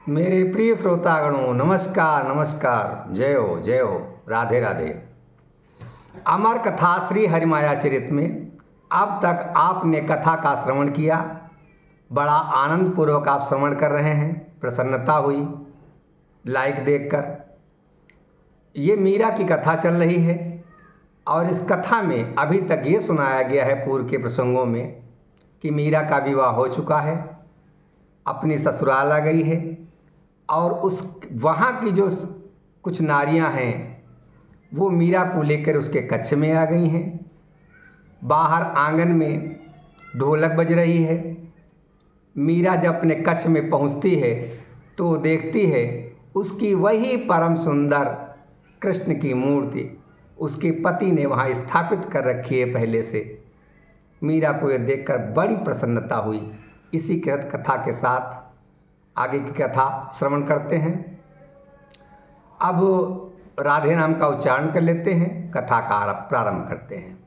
मेरे प्रिय श्रोतागणों, नमस्कार नमस्कार, जय हो, राधे राधे। अमर कथा श्री हरिमायाचरित में अब तक आपने कथा का श्रवण किया। बड़ा आनंद पूर्वक आप श्रवण कर रहे हैं, प्रसन्नता हुई लाइक देखकर। ये मीरा की कथा चल रही है और इस कथा में अभी तक ये सुनाया गया है पूर्व के प्रसंगों में कि मीरा का विवाह हो चुका है, अपनी ससुराल आ गई है और उस वहाँ की जो कुछ नारियाँ हैं वो मीरा को लेकर उसके कक्ष में आ गई हैं। बाहर आंगन में ढोलक बज रही है। मीरा जब अपने कक्ष में पहुँचती है तो देखती है उसकी वही परम सुंदर कृष्ण की मूर्ति उसके पति ने वहाँ स्थापित कर रखी है पहले से। मीरा को यह देखकर बड़ी प्रसन्नता हुई। इसी के कथा के साथ आगे की कथा श्रवण करते हैं। अब राधे नाम का उच्चारण कर लेते हैं, कथा का प्रारंभ करते हैं।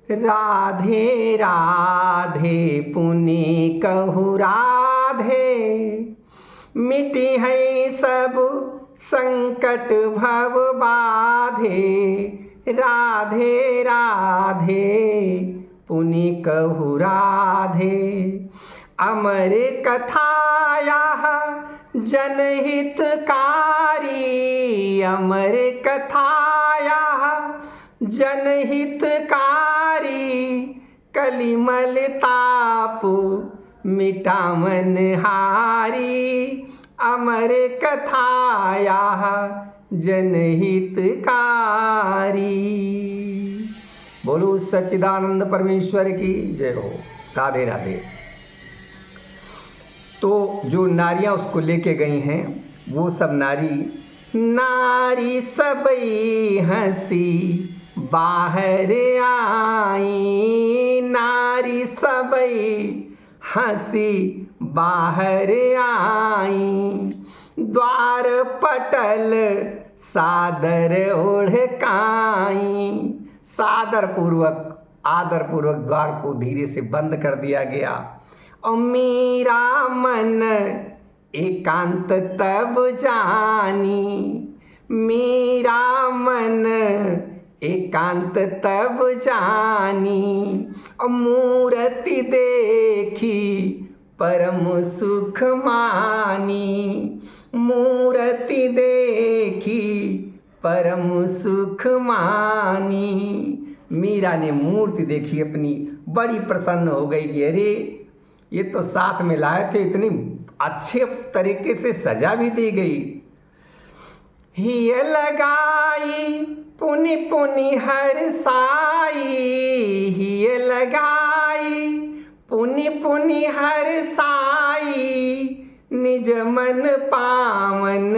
राधे राधे पुनि कहु राधे, मिटी है सब संकट भव बाधे। राधे राधे पुनि कहु राधे, अमर कथाया जनहितकारी। अमर कथाया जनहितकारी, कलिमल ताप मिटामन हारी। अमर कथाया जनहितकारी। बोलो सच्चिदानंद परमेश्वर की जय हो। राधे राधे। तो जो नारियां उसको लेके गई हैं वो सब नारी सबई हंसी बाहर आई। नारी सबई हंसी बाहर आई, द्वार पटल सादर ओढ़काई। सादर पूर्वक आदर पूर्वक द्वार को धीरे से बंद कर दिया गया। और मीरा मन एकांत तब जानी। मीरा मन एकांत तब जानी, और मूर्ति देखी परम सुख मानी। मूर्ति देखी परम सुख मानी। मीरा ने मूर्ति देखी अपनी, बड़ी प्रसन्न हो गई कि अरे ये तो साथ में लाए थे, इतनी अच्छे तरीके से सजा भी दी गई। हिय लगाई पुनि पुनि हर साई। हिय लगाई पुनि पुनि हर साई, निज मन पावन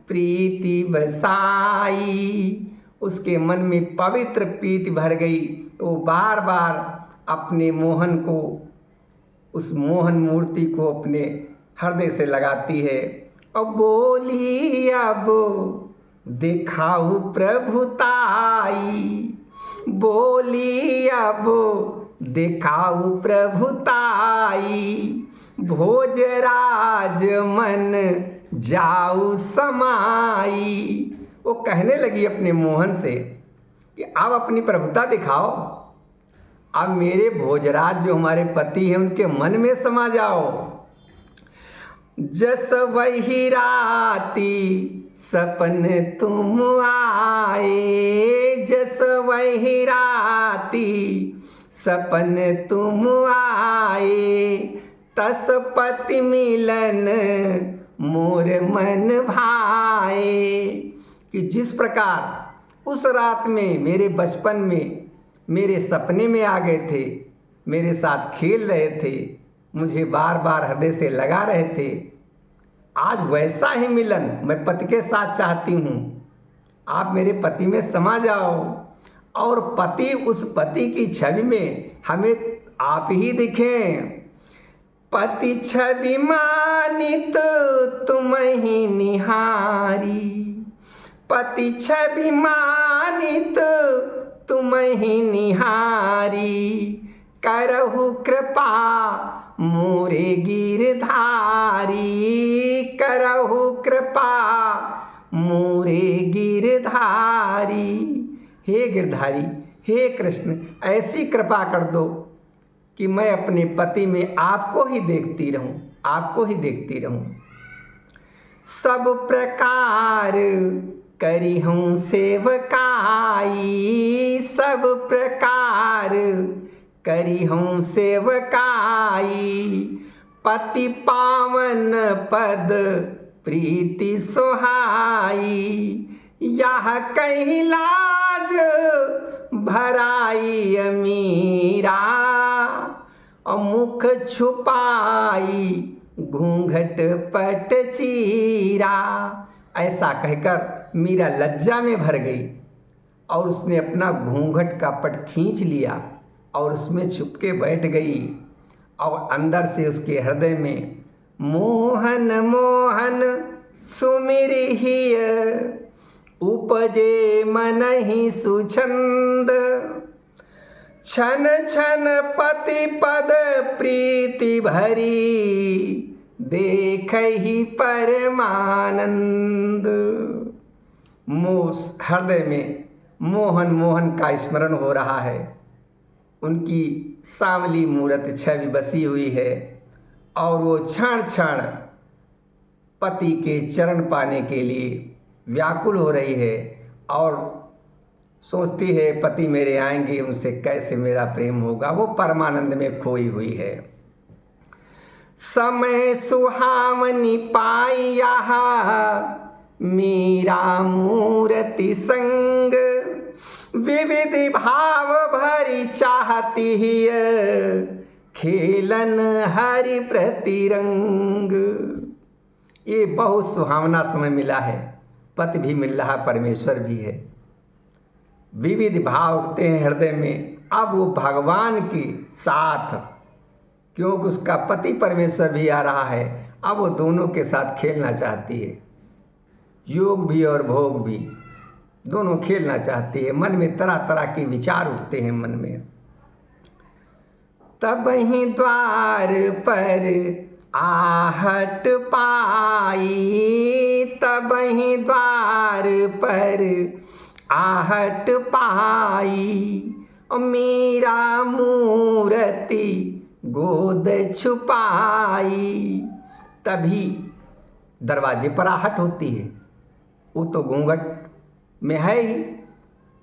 प्रीति बसाई। उसके मन में पवित्र प्रीति भर गई। वो बार बार अपने मोहन को, उस मोहन मूर्ति को अपने हृदय से लगाती है। अब बोली अब दिखाऊ प्रभुताई। बोली अब दिखाऊ प्रभुताई, भोजराज मन जाऊ समाई। वो कहने लगी अपने मोहन से कि अब अपनी प्रभुता दिखाओ, अब मेरे भोजराज जो हमारे पति हैं उनके मन में समा जाओ। जस वही राती सपन तुम आए। जस वही राती सपन तुम आए, तस पति मिलन मोर मन भाए। कि जिस प्रकार उस रात में मेरे बचपन में मेरे सपने में आ गए थे, मेरे साथ खेल रहे थे, मुझे बार बार हृदय से लगा रहे थे, आज वैसा ही मिलन मैं पति के साथ चाहती हूँ। आप मेरे पति में समा जाओ और पति, उस पति की छवि में हमें आप ही दिखें। पति छवि मानित तुम ही निहारी। पति छवि मानित तुम ही निहारी, करहु कृपा मोरे गिरधारी, करहु कृपा मोरे गिरधारी। हे गिरधारी, हे कृष्ण, ऐसी कृपा कर दो कि मैं अपने पति में आपको ही देखती रहूं, आपको ही देखती रहूं। सब प्रकार करी हूँ सेवकाई, सब प्रकार करी हूँ सेवकाई। पति पावन पद प्रीति सोहाई, यह कहीं लाज भराई मीरा, और मुख छुपाई घूंघट पट चीरा। ऐसा कहकर मीरा लज्जा में भर गई और उसने अपना घूंघट का पट खींच लिया और उसमें छुपके बैठ गई। और अंदर से उसके हृदय में मोहन मोहन सुमिरहिय, उपजे मनहि सुछंद। छन छन पति पद प्रीति भरी, देखहि परमानंद। हृदय में मोहन मोहन का स्मरण हो रहा है। उनकी सांवली मूरत छवि बसी हुई है और वो क्षण क्षण पति के चरण पाने के लिए व्याकुल हो रही है और सोचती है पति मेरे आएंगे, उनसे कैसे मेरा प्रेम होगा। वो परमानंद में खोई हुई है। समय सुहावनी पाइया मीरा मूर्ति संग, विविध भाव भरी चाहती है, खेलन हरि प्रतिरंग। ये बहुत सुहावना समय मिला है। पति भी मिल रहा, परमेश्वर भी है। विविध भाव उठते हैं हृदय में। अब वो भगवान के साथ, क्योंकि उसका पति परमेश्वर भी आ रहा है, अब वो दोनों के साथ खेलना चाहती है। योग भी और भोग भी दोनों खेलना चाहती है। मन में तरह तरह के विचार उठते हैं मन में। तब ही द्वार पर आहट पाई, तब ही द्वार पर आहट पाई। मीरा मूर्ति गोद छुपाई। तभी दरवाजे पर आहट होती है। वो तो घूंघट में है ही।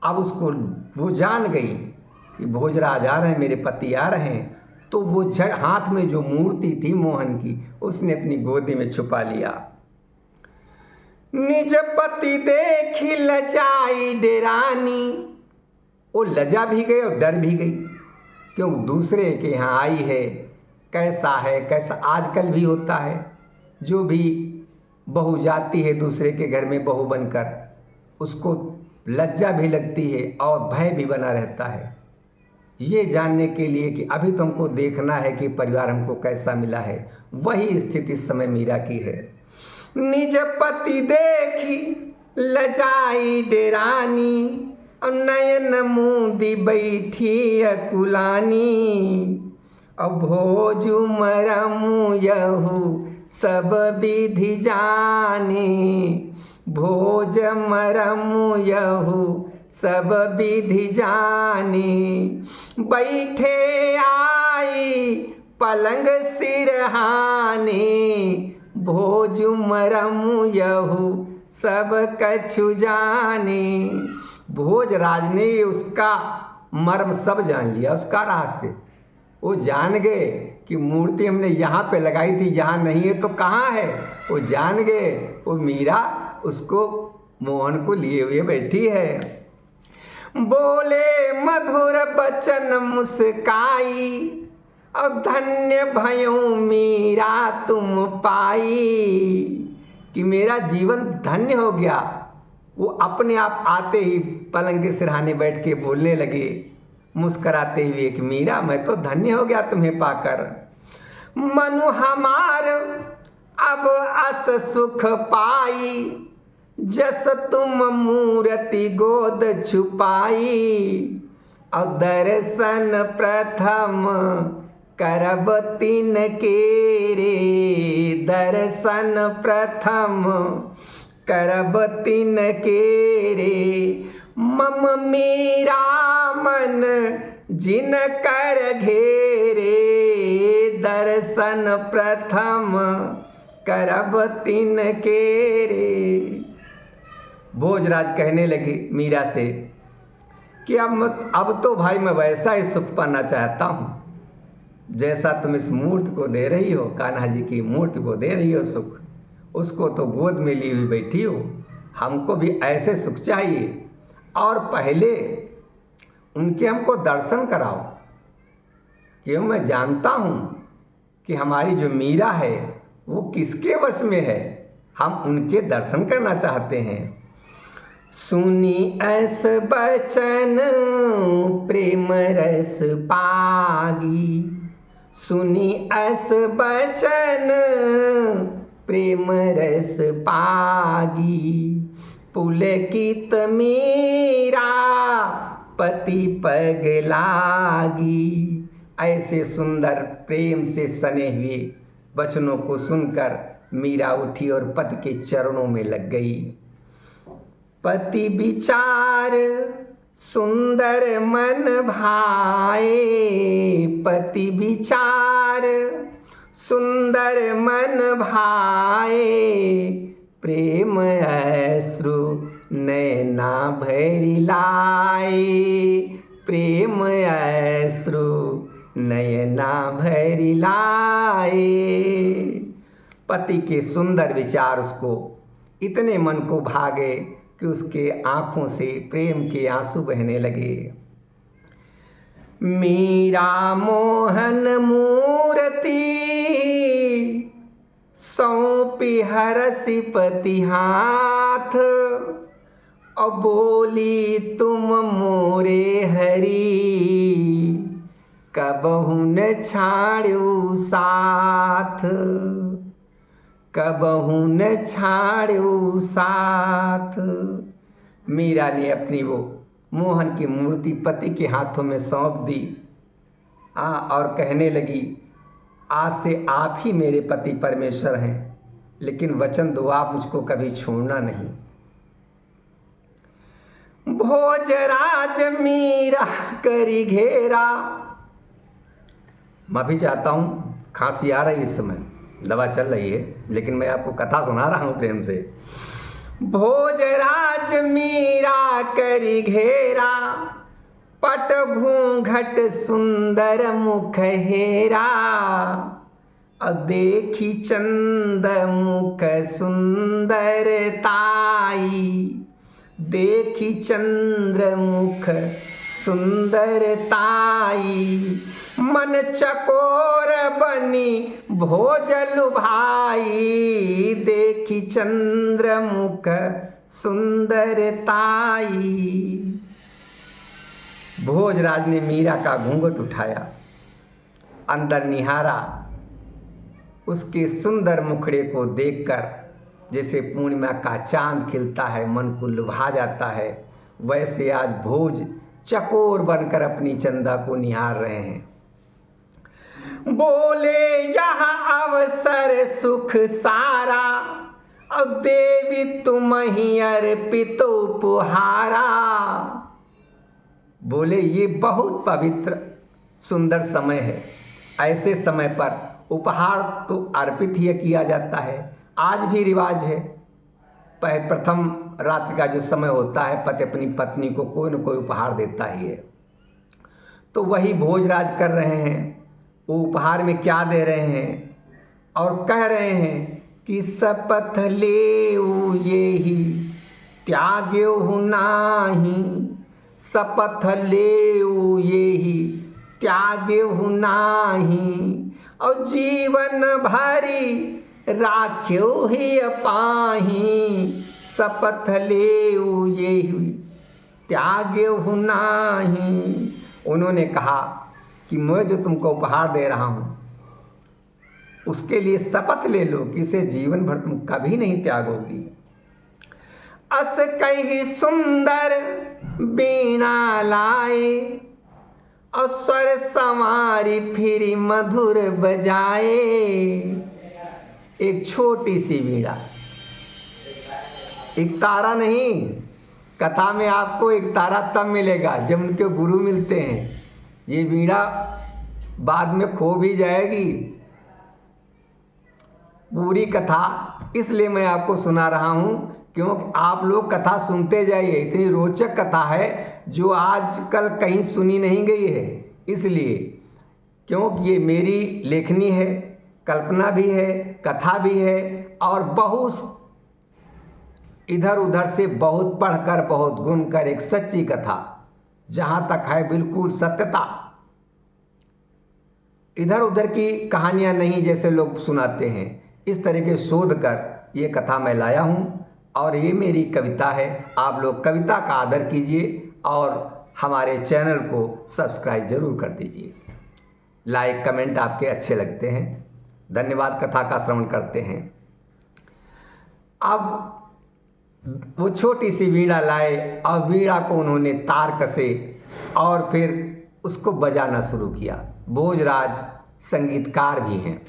अब उसको वो जान गई कि भोजराज आ रहे हैं, मेरे पति आ रहे हैं। तो वो झट हाथ में जो मूर्ति थी मोहन की, उसने अपनी गोदी में छुपा लिया। निज पति देखी लजाई डेरानी। वो लजा भी गई और डर भी गई, क्योंकि दूसरे के यहाँ आई है। कैसा है, कैसा आजकल भी होता है, जो भी बहू जाती है दूसरे के घर में बहू बनकर, उसको लज्जा भी लगती है और भय भी बना रहता है, ये जानने के लिए कि अभी तो हमको देखना है कि परिवार हमको कैसा मिला है। वही स्थिति इस समय मीरा की है। निज पति देखी लजाई डेरानी, और नयन मूंदी बैठी अकुलानी। और भोजु मरमु यहु सब विधि जाने, भोज मरमु यहु सब विधि जाने। बैठे आई पलंग सिरहाने, भोज मरमु यहु सब कछु जाने। भोजराज ने उसका मर्म सब जान लिया, उसका रहस्य वो जान गए कि मूर्ति हमने यहाँ पे लगाई थी, यहाँ नहीं है तो कहाँ है। वो जान गए, वो मीरा उसको मोहन को लिए हुए बैठी है। बोले मधुर बचन मुस्काई, और धन्य भयों मीरा तुम पाई। कि मेरा जीवन धन्य हो गया। वो अपने आप आते ही पलंग के सिरहाने बैठ के बोलने लगे मुस्कराते हुए कि मीरा मैं तो धन्य हो गया तुम्हें पाकर। मनु हमार अब अस सुख पाई, जस तुम मूर्ति गोद छुपाई। और दर्शन प्रथम करब तिन के रे दर्शन प्रथम, करब तिन के रे मम मेरा मन जिन कर घेरे, दर्शन प्रथम करब तिन के रे। भोजराज कहने लगे मीरा से कि अब तो भाई मैं वैसा ही सुख पाना चाहता हूँ जैसा तुम इस मूर्ति को दे रही हो, कान्हा जी की मूर्ति को दे रही हो सुख, उसको तो गोद में ली हुई बैठी हो, हमको भी ऐसे सुख चाहिए। और पहले उनके हमको दर्शन कराओ, क्यों मैं जानता हूँ कि हमारी जो मीरा है वो किसके वश में है, हम उनके दर्शन करना चाहते हैं। सुनी ऐस बचन प्रेम रस पागी, सुनी ऐस बचन प्रेम रस पागी, पुलकित मीरा पति पग लागी। ऐसे सुंदर प्रेम से सने हुए वचनों को सुनकर मीरा उठी और पति के चरणों में लग गई। पति विचार सुंदर मन भाए, पति विचार सुंदर मन भाए, प्रेम अश्रु नैना भरि लाए, प्रेम अश्रु नयना भरि लाए। पति के सुंदर विचार उसको इतने मन को भागे कि उसके आँखों से प्रेम के आंसू बहने लगे। मीरा मोहन मूर्ति सौंपी हरसि पति हाथ, और बोली तुम मोरे हरि कबहु न छाड़्यो साथ, कबहु न छाड़्यो साथ। मीरा ने अपनी वो मोहन की मूर्ति पति के हाथों में सौंप दी और कहने लगी, आज से आप ही मेरे पति परमेश्वर हैं, लेकिन वचन दो आप मुझको कभी छोड़ना नहीं। भोजराज मीरा करी घेरा, मैं भी चाहता हूँ, खांसी आ रही है इस समय, दवा चल रही है, लेकिन मैं आपको कथा सुना रहा हूँ प्रेम से। भोजराज मीरा करी घेरा, पट घूंघट सुंदर मुख हेरा, और देखी चंद मुख सुंदरताई, देखी चंद्र मुख सुंदरताई, मन चकोर बनी भोजलु भाई, देखी चंद्र मुख सुंदरताई। भोजराज ने मीरा का घूंघट उठाया, अंदर निहारा, उसके सुंदर मुखड़े को देखकर जैसे पूर्णिमा का चांद खिलता है, मन को लुभा जाता है, वैसे आज भोज चकोर बनकर अपनी चंदा को निहार रहे हैं। बोले यहाँ अवसर सुख सारा, और देवी तुम ही अर्पित उपहारा। बोले ये बहुत पवित्र सुंदर समय है, ऐसे समय पर उपहार तो अर्पित ही किया जाता है। आज भी रिवाज है, प्रथम रात्रि का जो समय होता है, पति अपनी पत्नी को कोई न कोई उपहार देता ही है। तो वही भोजराज कर रहे हैं। वो उपहार में क्या दे रहे हैं और कह रहे हैं कि शपथ लेऊ येहि त्याग्यो नाही, शपथ लेऊ येहि त्याग्यो नाही, और जीवन भरी राख्यो ही पाही, शपथ लेऊ येहि त्याग्यो नाही। उन्होंने कहा कि मैं जो तुमको उपहार दे रहा हूँ उसके लिए शपथ ले लो कि इसे जीवन भर तुम कभी नहीं त्यागोगी। अस कही सुंदर बीणा लाए, और स्वर संवारी फिर मधुर बजाए। एक छोटी सी वीणा, एक तारा नहीं, कथा में आपको एक तारा तब मिलेगा जब उनके गुरु मिलते हैं। ये वीणा बाद में खो भी जाएगी। पूरी कथा इसलिए मैं आपको सुना रहा हूँ क्योंकि आप लोग कथा सुनते जाइए। इतनी रोचक कथा है जो आजकल कहीं सुनी नहीं गई है। इसलिए क्योंकि ये मेरी लेखनी है, कल्पना भी है, कथा भी है, और बहुत इधर उधर से बहुत पढ़कर बहुत गुनकर एक सच्ची कथा, जहाँ तक है बिल्कुल सत्यता। इधर उधर की कहानियाँ नहीं जैसे लोग सुनाते हैं। इस तरह के शोध कर ये कथा मैं लाया हूँ और ये मेरी कविता है। आप लोग कविता का आदर कीजिए और हमारे चैनल को सब्सक्राइब जरूर कर दीजिए। लाइक कमेंट आपके अच्छे लगते हैं। धन्यवाद। कथा का श्रवण करते हैं। अब वो छोटी सी वीणा लाए और वीणा को उन्होंने तार कसे और फिर उसको बजाना शुरू किया। भोजराज संगीतकार भी हैं।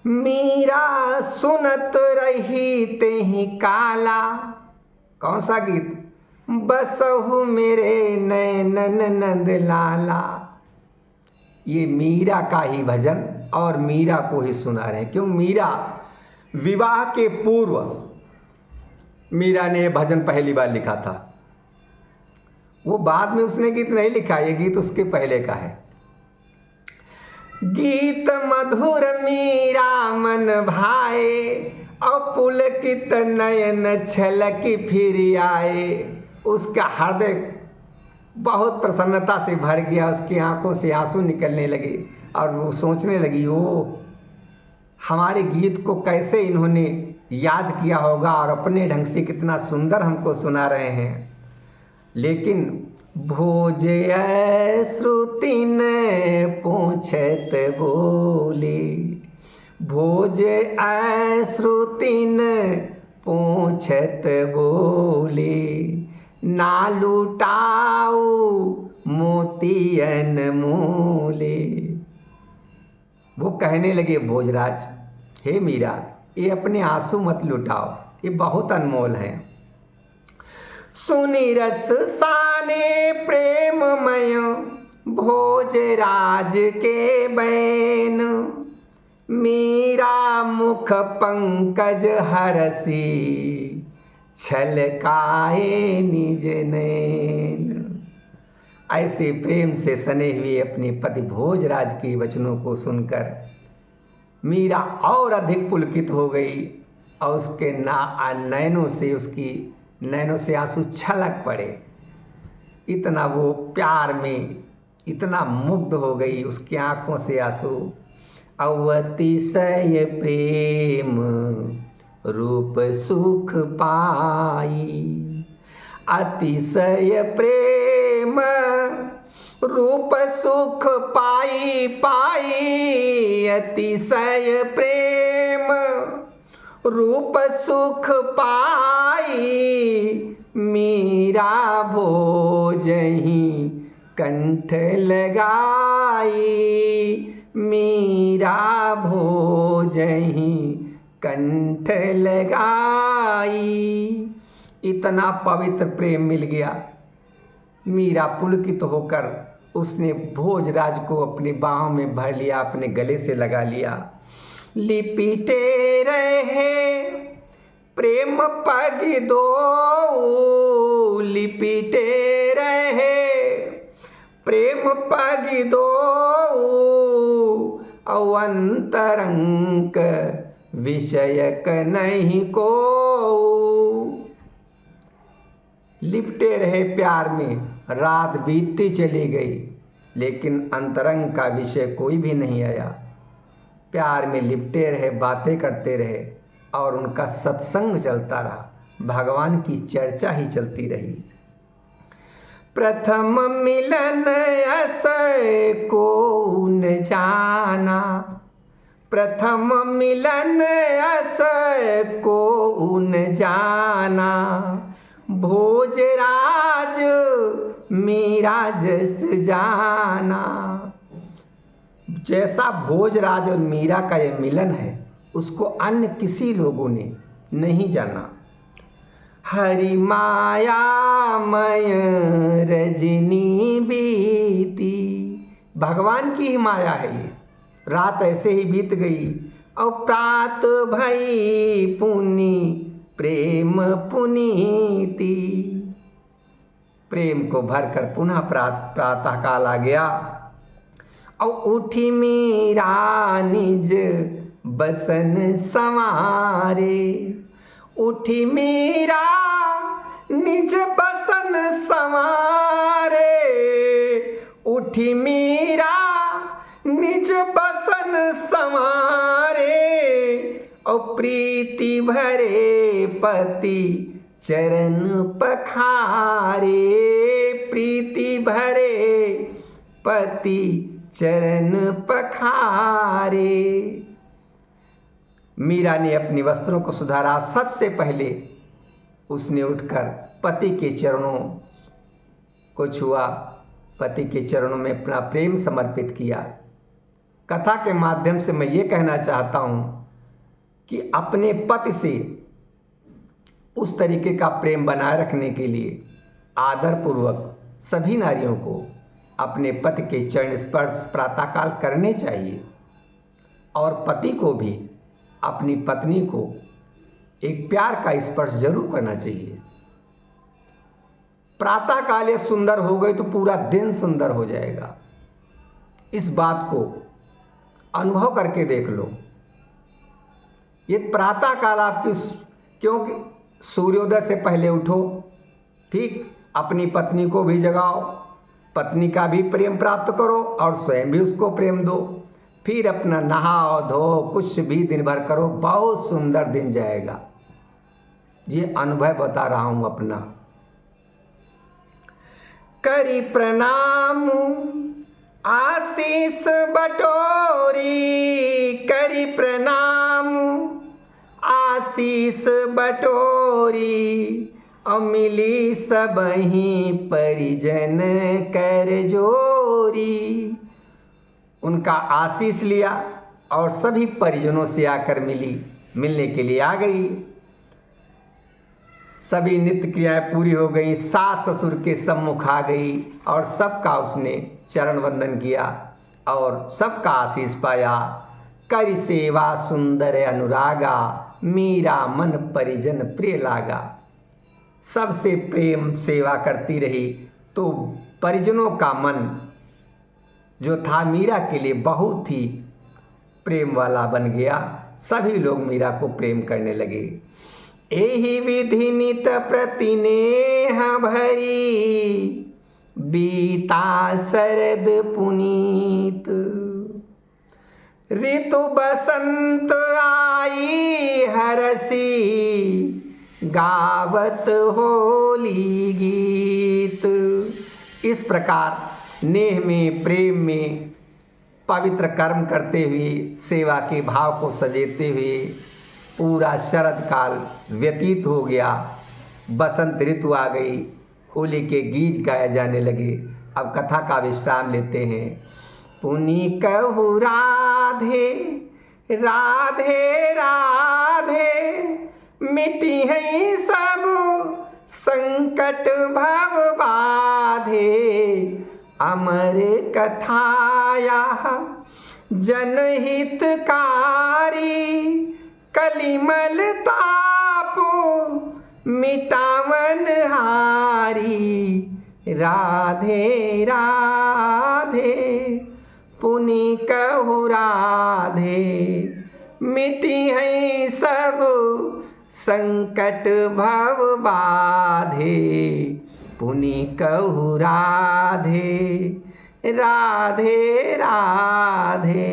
मीरा सुनत रही ते ही काला। कौन सा गीत? बसहु मेरे नैनन नंद लाला। ये मीरा का ही भजन और मीरा को ही सुना रहे हैं। क्यों? मीरा विवाह के पूर्व मीरा ने ये भजन पहली बार लिखा था। वो बाद में उसने गीत नहीं लिखा, ये गीत उसके पहले का है। गीत मधुर मीरा मन भाए, और पुलकित नयन छलक फिर आए। उसका हृदय बहुत प्रसन्नता से भर गया। उसकी आंखों से आंसू निकलने लगे और वो सोचने लगी, वो हमारे गीत को कैसे इन्होंने याद किया होगा और अपने ढंग से कितना सुंदर हमको सुना रहे हैं। लेकिन भोज श्रुति ने पूछत बोले, भोज श्रुति ने पूछत बोले, ना लुटाऊ मोतियन मोले। वो कहने लगे भोजराज, हे मीरा, ये अपने आंसू मत लुटाओ, ये बहुत अनमोल है। सुनी रस साने प्रेममय भोजराज के बैन, मीरा मुख पंकज हरसी छलकाए निज नैन। ऐसे प्रेम से सने हुए अपने पति भोजराज के वचनों को सुनकर मीरा और अधिक पुलकित हो गई और उसके नैनों से आंसू छलक पड़े। इतना वो प्यार में इतना मुग्ध हो गई, उसकी आंखों से आंसू। अतिशय प्रेम रूप सुख पाई, अतिशय प्रेम रूप सुख पाई पाई, अतिशय प्रेम रूप सुख पाई, मीरा भोजहि कंठ लगाई, मीरा भोजहि कंठ लगाई। इतना पवित्र प्रेम मिल गया। मीरा पुलकित होकर उसने भोजराज को अपने बाहों में भर लिया, अपने गले से लगा लिया। लिपटे रहे प्रेम पग दो, लिपटे रहे प्रेम पग दो, अवंतरंक विषयक नहीं को। लिपटे रहे प्यार में, रात बीतती चली गई लेकिन अंतरंग का विषय कोई भी नहीं आया। प्यार में लिपटे रहे, बातें करते रहे और उनका सत्संग चलता रहा, भगवान की चर्चा ही चलती रही। प्रथम मिलन ऐसे को न जाना, प्रथम मिलन ऐसे को न जाना, भोजराज मीरा जस जाना। जैसा भोजराज और मीरा का ये मिलन है उसको अन्य किसी लोगों ने नहीं जाना। हरि मायामय रजनी बीती, भगवान की ही माया है ये। रात ऐसे ही बीत गई और प्रात भई पुनि प्रेम पुनीति। प्रेम को भरकर पुनः प्रातः काल आ गया और उठी मीरा निज बसन संवारे। उठी मीरा निज बसन संवारे। उठी मीरा निज बसन संवारे और प्रीति भरे पति चरण पखारे। प्रीति भरे पति चरण पखारे। मीरा ने अपने वस्त्रों को सुधारा। सबसे पहले उसने उठकर पति के चरणों को छुआ, पति के चरणों में अपना प्रेम समर्पित किया। कथा के माध्यम से मैं ये कहना चाहता हूँ कि अपने पति से उस तरीके का प्रेम बनाए रखने के लिए आदरपूर्वक सभी नारियों को अपने पति के चरण स्पर्श प्रातःकाल करने चाहिए और पति को भी अपनी पत्नी को एक प्यार का स्पर्श जरूर करना चाहिए। प्रातःकाल ये सुंदर हो गई तो पूरा दिन सुंदर हो जाएगा। इस बात को अनुभव करके देख लो। ये प्रातःकाल आपकी, क्योंकि सूर्योदय से पहले उठो, ठीक, अपनी पत्नी को भी जगाओ, पत्नी का भी प्रेम प्राप्त करो और स्वयं भी उसको प्रेम दो। फिर अपना नहाओ धो कुछ भी दिन भर करो, बहुत सुंदर दिन जाएगा। ये अनुभव बता रहा हूँ अपना। करी प्रणाम आशीष बटोरी। करी प्रणाम आशीष बटोरी और मिली सबही परिजन कर जोरी। उनका आशीष लिया और सभी परिजनों से आकर मिलने के लिए आ गई। सभी नित्य क्रियाएं पूरी हो गई। सास ससुर के सम्मुख आ गई और सबका उसने चरण वंदन किया और सबका आशीष पाया। कर सेवा सुंदर अनुरागा, मीरा मन परिजन प्रिय लागा। सबसे प्रेम सेवा करती रही तो परिजनों का मन जो था मीरा के लिए बहुत ही प्रेम वाला बन गया। सभी लोग मीरा को प्रेम करने लगे। एहि विधि नित प्रतिनेह भरी, बीता शरद पुनीत। ऋतु बसंत आई हरसी, गावत होली गीत। इस प्रकार नेह में, प्रेम में पवित्र कर्म करते हुए, सेवा के भाव को सजेते हुए पूरा शरद काल व्यतीत हो गया। बसंत ऋतु आ गई, होली के गीत गाए जाने लगे। अब कथा का विश्राम लेते हैं। पुनि कहु राधे राधे राधे, मिटी है सब संकट भव बाधे। अमर कथाया जनहितकारी, कलिमल ताप मिटावन हारी। राधे राधे पुनि कहु राधे, मिटी है सब संकट भव बाधे। पुनि कहु राधे राधे राधे।